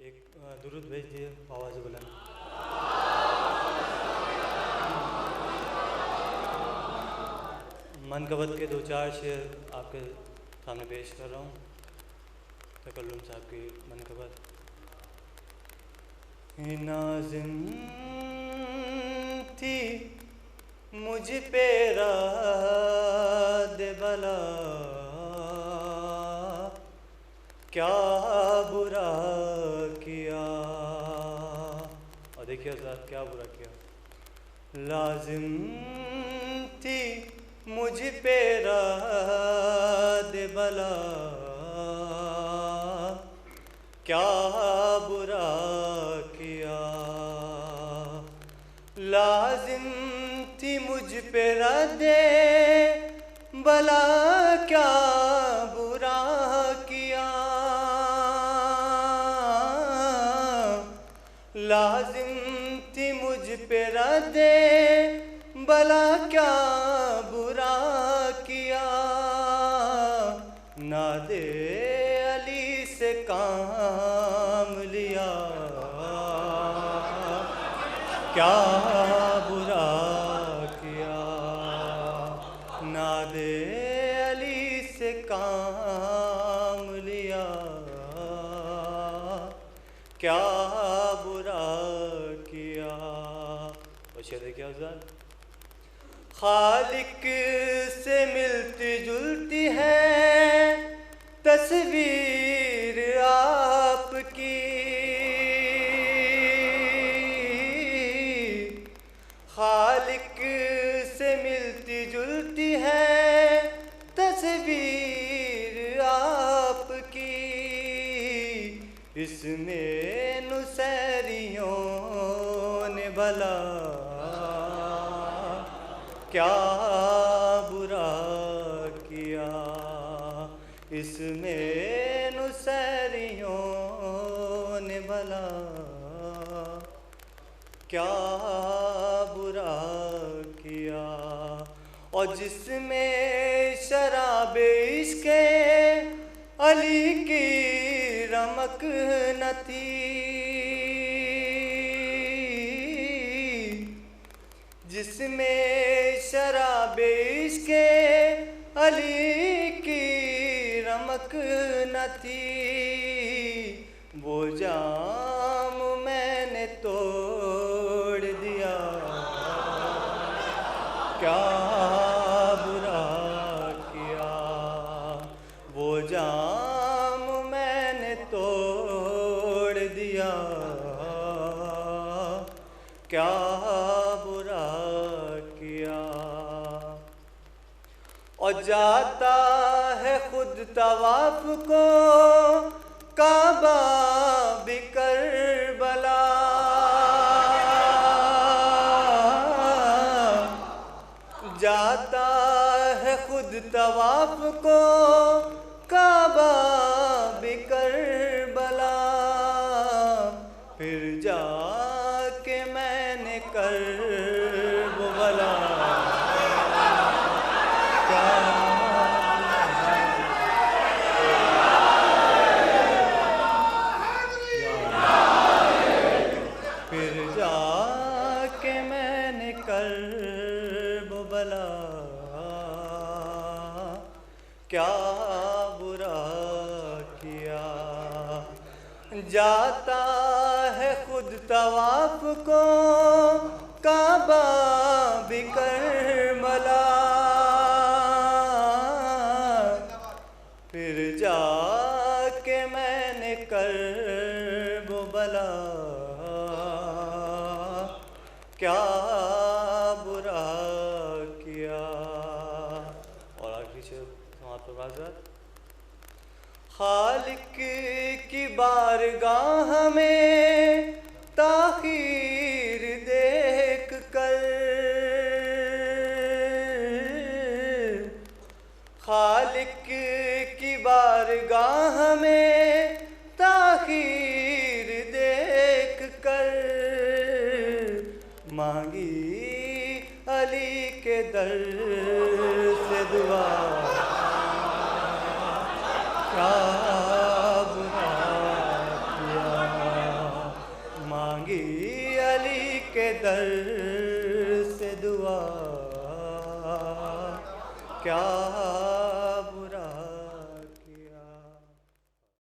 ایک درود بھیج دیے آواز بلند. منقبت کے دو چار شعر آپ کے سامنے پیش کر رہا ہوں. تکلم صاحب کی منقبت. نازم تھی مجھ پہ رد بلا، کیا برا کیا. اور دیکھیے حضرات کیا برا کیا. لازم تھی مجھ پہ رد بلا، کیا برا کیا. لازم تھی مجھ پہ رد بلا، کیا برا کیا. لازم تھی مجھ پہ رد بلا، کیا برا کیا. ناد علی سے کام لیا، کیا برا کیا. ناد علی سے کام لیا، کیا برا کیا. اور شعر دیکھیے حضرات. خالق سے ملتی جلتی ہے تصویر آپ کی، خالق سے ملتی جلتی ہے تصویر آپ کی. اس میں نصیریوں نے بھلا، کیا برا کیا. اس میں نصیریوں نے بھلا، کیا برا کیا. اور جس میں شراب عشق علی کی رمک نہ تھی، جس میں شراب عشق علی کی رمک نہ تھی، وہ جام میں نے توڑ دیا، کیا برا کیا. وہ جام میں نے توڑ دیا، کیا برا کیا. اور جاتا ہے خود طواف کو کعبہ بھی کربلا، جاتا ہے خود طواف کو کعبہ بھی کربلا. پھر جا کے میں نے کربلا، پھر جا کے میں نے کربلا، کیا برا کیا. جاتا ہے خود طواف کو کعبہ بھی کربلا، پھر جا کے میں نے کربلا، کیا برا کیا. اور آخری شعر سماعت پر معذرت. خالق کی بارگاہ میں تاخیر دیکھ کر، خالق کی بارگاہ میں تاخیر دیکھ کر، مانگی علی کے در سے دعا، کیا برا کیا. علی کے در سے دعا کیا